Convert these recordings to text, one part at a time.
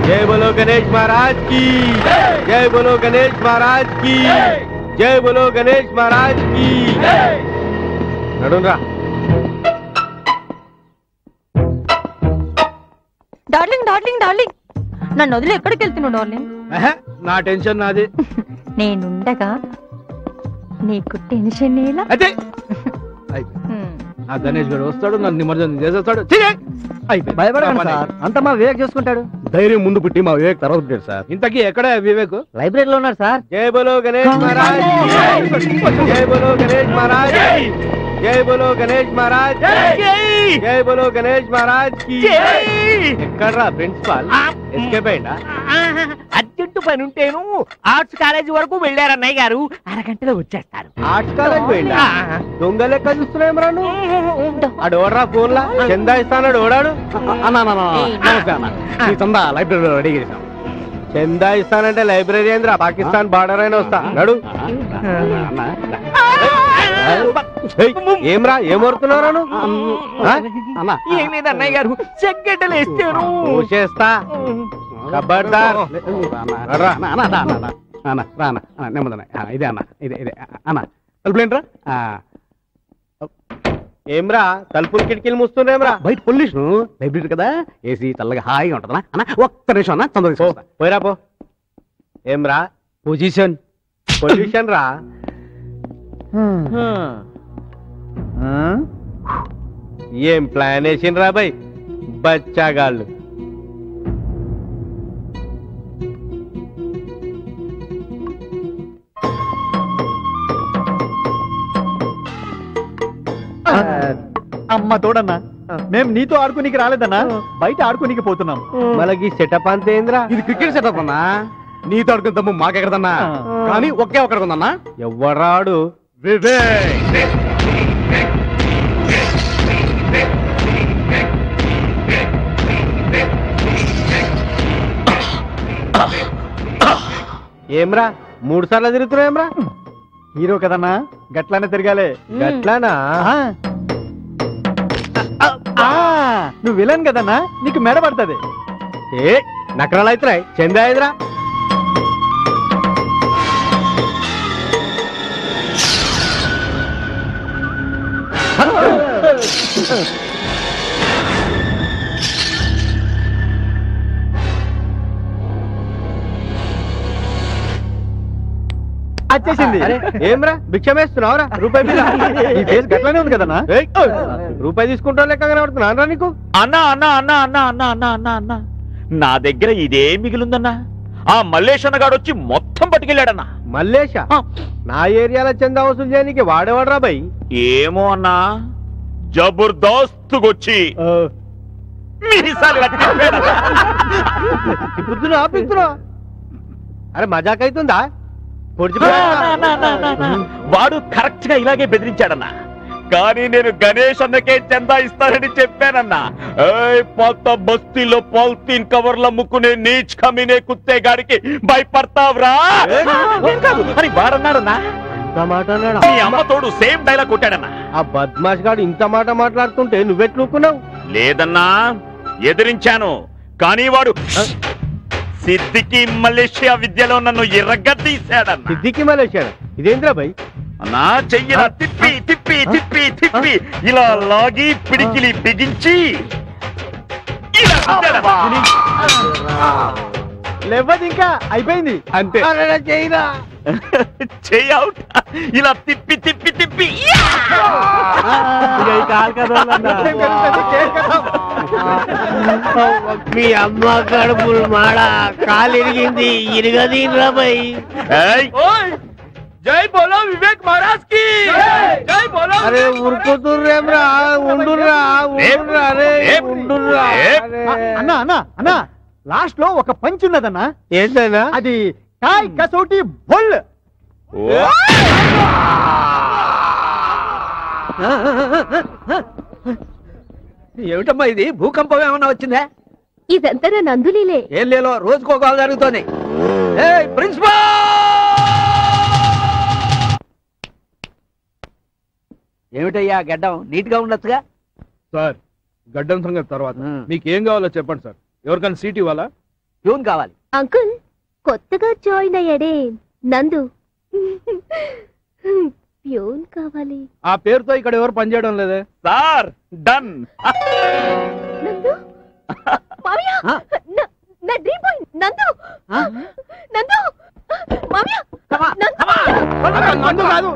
जय बोलो गणेश महाराज की जय बोलो गणेश महाराज की जय बोलो गणेश महाराज की नडुनरा డార్లింగ్ డార్లింగ్ డార్లింగ్ నన్ను వదిలి ఎక్కడికి వెళ్తున్నావు డార్లింగ్? నా టెన్షన్ నాది. నేనుండగా నీకు టెన్షన్ ఎలా? అదే ఆ గణేష్ గారు వస్తాడు, నన్ను నిమజ్జనం చేసేస్తాడు. భయపడకండి సార్, అంత మా వివేక్ చూసుకుంటాడు. ధైర్యం ముందు పుట్టి మా వివేక్ తర్వాత పుట్టాడు సార్. ఇంతకీ ఎక్కడ వివేక్? లైబ్రరీలో ఉన్నాడు సార్. జై బోలో గణేష్ మహారాజ్ జై బోలో గణేష్ మహారాజ్ జై బోలో గణేష్ మహారాజ్ జై బోలో గణేష్ మహారాజ్ కి ఎక్కడ్రా ప్రిన్సిపాల్? ఎస్కేప్ అయిందా? అర్జెంటు పని ఉంటేను ఆర్ట్స్ కాలేజీ వరకు వెళ్ళారు అన్నయ్య గారు, అరగంటలో వచ్చేస్తారు. ఆర్ట్స్ కాలేజ్ పోయిందా? దొంగ లెక్క చూస్తున్నాం రాను. ఆడు ఓడరా ఫోన్ లా చందా ఇస్తాడు. ఓడాడు లైబ్రరీలో రెడీ చేసాం. చందా ఇస్తానంటే లైబ్రరీ ఏంద్రా? పాకిస్తాన్ బార్డర్ అయినా వస్తా. నడు. ఏమ్రా ఏమోరుతున్నారా? ఏం లేదు అన్నయ్య గారు, చెగ్గడ్డలు వేస్తాను. చేస్తా కబడ్దార్. ఇదే అన్న, ఇదే ఇదే అన్న. తలుపులేంట్రా? ఏమ్రా తలుపులు కిటికీలు మూస్తుండేమ్రా? బయట పొల్యూషన్, లైబ్రరీ కదా, ఏసీ చల్లగా హాయిగా ఉంటుందా అన్న. ఒక్క నిమిషం అన్న, తొందరగా పోయిరా పో. ఏమ్రా పొజిషన్? పొజిషన్ రా. ఏం ప్లాన్ వేసిండ్రా బై బచ్చాగాళ్ళు? అమ్మ తోడన్నా, మేము నీతో ఆడుకోనీకి రాలేదన్నా, బయట ఆడుకోనీకి పోతున్నాం. మనకి సెటప్ అంతే ఏంద్రా? ఇది క్రికెట్ సెటప్ అన్నా. నీతో ఆడుకుని తమ్ము మాకెక్కడదన్నా, కానీ ఒకే ఒక్కడికుందన్నా. ఎవరాడు? ఏమ్రా 3 సార్లు తిరుగుతున్నాయేమ్రా? హీరో కదన్నా, గట్లానే తిరగాలే. గట్లానా? నువ్వు విలన్ కదన్నా, నీకు మెడ పడుతుంది. ఏ నకరాలు అవుతున్నాయి. చందా ఎదురా? వచ్చేసింది. ఏమ్రా భిక్షం వేస్తున్నావురా? రూపాయి గట్లానే ఉంది కదన్నా. రూపాయి తీసుకుంటా లెక్క కనబడుతున్నా నీకు? అన్నా అన్నా అన్నా అన్నా అన్నా అన్నా అన్నా అన్నా, నా దగ్గర ఇదే మిగిలిందన్నా. ఆ మల్లేష్ అన్నగాడు వచ్చి మొత్తం పట్టుకెళ్ళాడన్నా. మల్లేష? నా ఏరియాలో చందా వసూలు చేయడానికి వాడేవాడరా బై? ఏమో అన్నా, జబర్దస్త్గొచ్చి తిప్పుతున్నా ఆపిస్తున్నా. అరే మజాక్ అవుతుందా? వాడు కరెక్ట్ గా ఇలాగే బెదిరించాడన్నా. కానీ నేను గణేష్ అన్నకే చందా ఇస్తానని చెప్పానన్నా. పాత బస్తీలో పాలిథీన్ కవర్ల ముక్కునే నీచ్ కమీనే కుత్తే గాడికి భయపడతావురా అని వాడన్నాడన్నా. నీ అమ్మ తోడు సేమ్ డైలాగ్ కొట్టాడన్నా. ఆ బద్మాష్ గాడు ఇంత మాట మాట్లాడుతుంటే నువ్వెట్లుకున్నావు? లేదన్నా, ఎదిరించాను. కానీ వాడు సిద్దికి మలేషియా విద్యలో నన్ను ఎర్రగద్దీశాడన్నా. సిద్దికి మలేషియా? ఇదేంద్రా బై? అన్నా చెయ్యిన తిప్పి తిప్పి తిప్పి తిప్పి ఇలా లాగి పిడికిలి బిగించి లేవదు, ఇంకా అయిపోయింది అంతే. చెయ్యి అవుట్. ఇలా తిప్పి తిప్పి తిప్పి మీ అమ్మ కడుపులు మాడ కాలు ఇరిగింది, ఇరగదీన్రా బై. జై బోలో వివేక్ మహారాజ్ కి జై బోలో. అరే ఉరుకుతుర్రేమ్రా, ఉండుర్రా ఉండుర్రా. అరే ఉండుర్రా. అన్నా అన్నా అన్నా, లాస్ట్ లో ఒక పంచ్ ఉన్నదన్నా. ఏంటన్నా అది? కాయ్ కసోటి బొల్. ఏమిటమ్మా ఇది? భూకంపం ఏమన్నా వచ్చిందా? ఇదంతా నా నందులీలే. ఏం లేలో రోజుకో కాల్ జరుగుతోంది. ప్రిన్సిపల్! ఏమిటయ్యా గడ్డం నీట్ గా ఉండొచ్చుగా? సార్ గడ్డం సంగతి తర్వాత మీకేం కావాలో చెప్పండి సార్. ఎవరికైనా సీట్ ఇవ్వాలా? ప్యూన్ కావాలి. అంకుల్ కొత్తగా జాయిన్ అయ్యాడే నందు, ప్యూన్ కావాలి. ఆ పేరుతో ఇక్కడ ఎవరు పనిచేయడం లేదే సార్. డన్. నందు మామయ్య, నా డ్రీమ్ బాయ్ నందు. నందు మామయ్య, నందు కాదు,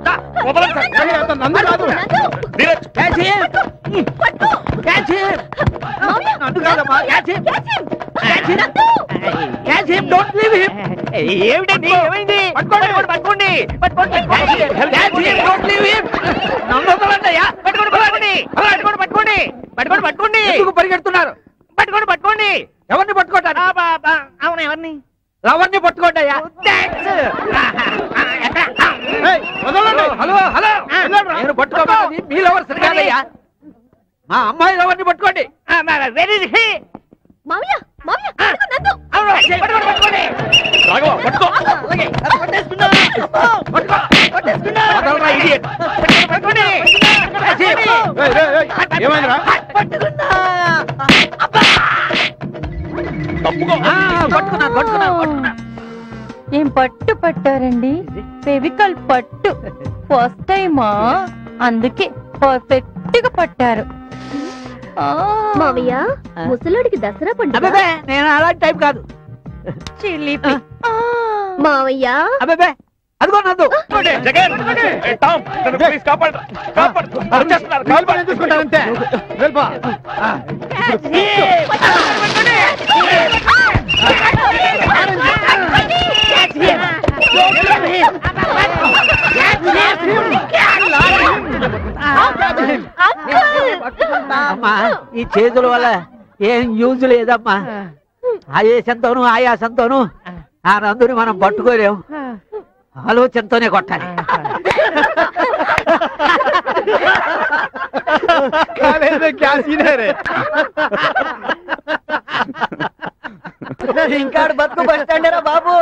నందు కాదు. ధీరజ్, ఏమిటండి, ఏమైంది? పట్టుకోండి. ఎందుకు పరిగెడుతున్నారు? పట్టుకోండి. ఎవరిని పట్టుకోండి? అవును, ఎవరిని? ఎవరిని పట్టుకోండి అయ్యా. హలో, నేను పట్టుకోవాలి. మీ లవర్ సరిగాదయ్యా. మా అమ్మాయి ఎవరిని పట్టుకోండి. మామయ్య నందు రాఘవ, పట్టుకో. ఏమైందిరా? పట్టుకున్నా. ఏం పట్టు పట్టారండి? ఫెవికల్ పట్టు ఫస్ట్ టైమా, అందుకే పర్ఫెక్ట్ గా పట్టారు. మామయ్య ముసలోడికి దసరా పండుగ. నేను అలాంటి టైప్ కాదు. చిలిపి. మామయ్య అబ్బే అదిగో నందు. జగన్, టామ్, నన్ను ప్లీజ్ కాపాడు. వచ్చేస్తున్నారు. కాల్పని చూసుకుంటానంతే. వెళ్ళిపో. అమ్మా, ఈ చేతుల వల్ల ఏం యూజ్ లేదమ్మా. ఆయాసంతోను ఆ నందుని మనం పట్టుకోలేము. ఆలోచనతోనే కొట్టాలి. ఇంకా బతుకు బస్ స్టాండ్ రా బాబు.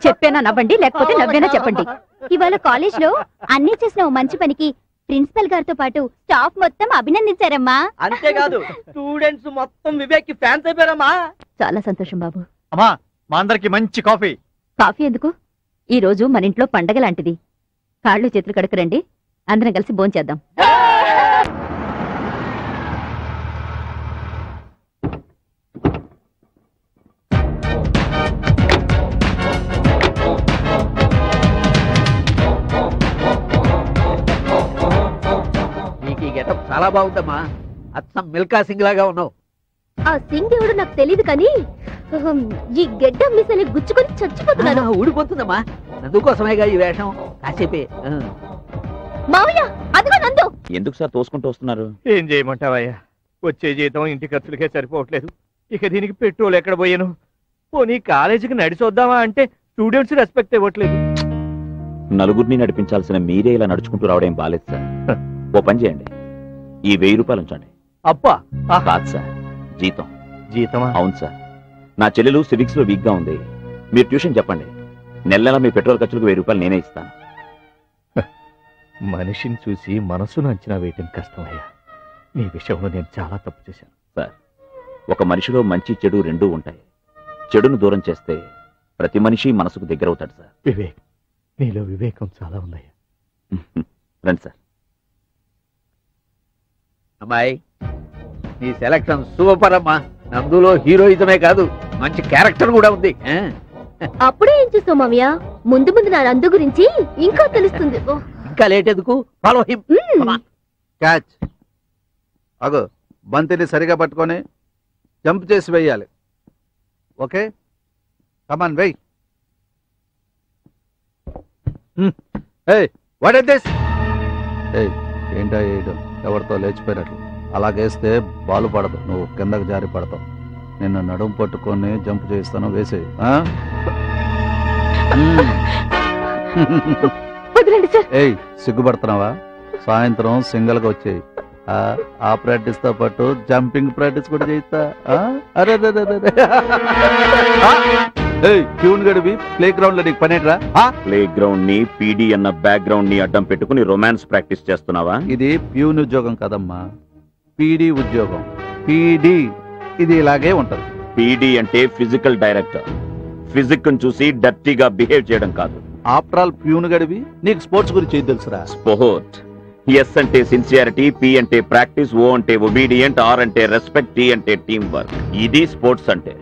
చెప్పేనా నవ్వండి, లేకపోతే నవ్వేనా చెప్పండి. ఇవాళ కాలేజ్ లో అన్ని చేసిన ఓ మంచి పనికి ప్రిన్సిపల్ గారితో పాటు స్టాఫ్ మొత్తం అభినందించారమ్మా. అంతేకాదు, స్టూడెంట్స్ మొత్తం వివేక్ కి ఫ్యాన్స్ అయిపోయారమ్మా. చాలా సంతోషం బాబు. అమ్మా, మా అందరికి మంచి కాఫీ. కాఫీ ఎందుకు? ఈ రోజు మన ఇంట్లో పండగ లాంటిది. కాళ్ళు చేతులు కడుకురండి, అందరం కలిసి భోంచేద్దాం. గెటప్ చాలా బాగుందమ్మా. అచ్చం మిల్కా సింగ్ లాగా ఉన్నావు. ఆ సింగ్ ఎవడు నాకు తెలియదు కానీ ఈ గెడ్డ మిసలి గుచ్చుకొని చచ్చిపోతున్నాను. ఊడిపోతుందమ్మా. నందుకోసమేగా ఈ వేషం. కాసేపే. మావయ్య అదిగో నందు. ఎందుకు సార్ తోసుకుంటూ వస్తున్నారు? ఏం చేయమంటావయ్యా, వచ్చే జీతం ఇంటి ఖర్చులకే సరిపోవట్లేదు. ఇక దీనికి పెట్రోల్ ఎక్కడ పోయాను? పోనీ కాలేజీకి నడిచొద్దామా అంటే స్టూడెంట్స్ రెస్పెక్ట్ ఇవ్వట్లేదు. నలుగురిని నడిపించాల్సిన మీరే ఇలా నడుచుకుంటూ రావడం బాలేదు సార్. ఓ పని చేయండి, ఈ 1000 రూపాయలు ఉంచండి. అబ్బా, కాదు సార్, జీతం. జీతమా? అవును సార్. నా చెల్లెలు సివిక్స్ లో వీక్ గా ఉంది. మీరు ట్యూషన్ చెప్పండి. నెల మీ పెట్రోల్ ఖర్చులకు 1000 రూపాయలు నేనే ఇస్తాను. మనిషిని చూసి మనసును అంచనా వేయటం కష్టమయ్యా. నీ విషయంలో నేను చాలా తప్పు చేశాను. సార్, ఒక మనిషిలో మంచి చెడు రెండూ ఉంటాయి. చెడును దూరం చేస్తే ప్రతి మనిషి మనసుకు దగ్గరవుతాడు సార్. వివేక్, నీలో వివేకం చాలా ఉందయ్యా. రండి సార్. అమ్మాయి, నీ సెలక్షన్ సూపర్ అమ్మా. నందులో హీరోయిజమే కాదు, మంచి క్యారెక్టర్ కూడా ఉంది. అప్పుడే ఏం చూస్తావు మామయ్య? ముందు ముందు నా నందు గురించి ఇంకా తెలుస్తుంది. ఇంకా లేట్ ఎందుకు? Follow him. క్యాచ్. అగో, బంతిని సరిగా పట్టుకొని జంప్ చేసి వేయాలి. ఓకే, కమాన్ వెయ్. ఏయ్, వాట్ ఇస్ దిస్? ఏయ్, ఏంటా వేయడం? ఎవరితో లేచిపోయినట్లు అలాగేస్తే బాలు పడదు, నువ్వు కిందకు జారి పడతావు. నిన్ను నడుము పట్టుకొని జంప్ చేస్తాను, వేసేయి. ఏయ్, సిగ్గుపడుతున్నావా? సాయంత్రం సింగిల్ గా వచ్చేయి. ఆ ప్రాక్టీస్ తో పాటు జంపింగ్ ప్రాక్టీస్ కూడా చేయిస్తా. అరే ట్యూన్ గడివి ప్లే గ్రౌండ్ లో నీకు పనేట్రా? ప్లే గ్రౌండ్ ని పీడీ అన్న బ్యాక్గ్రౌండ్ ని అడ్డం పెట్టుకుని రొమాన్స్ ప్రాక్టీస్ చేస్తున్నావా? ఇది ప్యూన్ ఉద్యోగం కదమ్మా, పీడీ ఉద్యోగం. పీడీ ఇది ఇలాగే ఉంటది. పీడీ అంటే ఫిజికల్ డైరెక్టర్. ఫిజిక్ చూసి డర్టీగా బిహేవ్ చేయడం కాదు. ఆఫ్టర్ ఆల్ ప్యూన్ గడివి నీకు స్పోర్ట్స్ గురించి ఏం తెలుసురా? స్పోర్ట్. ఎస్ అంటే సిన్సియారిటీ, పి అంటే ప్రాక్టీస్, ఓ అంటే ఒబీడియంట్, ఆర్ అంటే రెస్పెక్ట్, టీ అంటే టీం వర్క్. ఇది స్పోర్ట్స్ అంటే.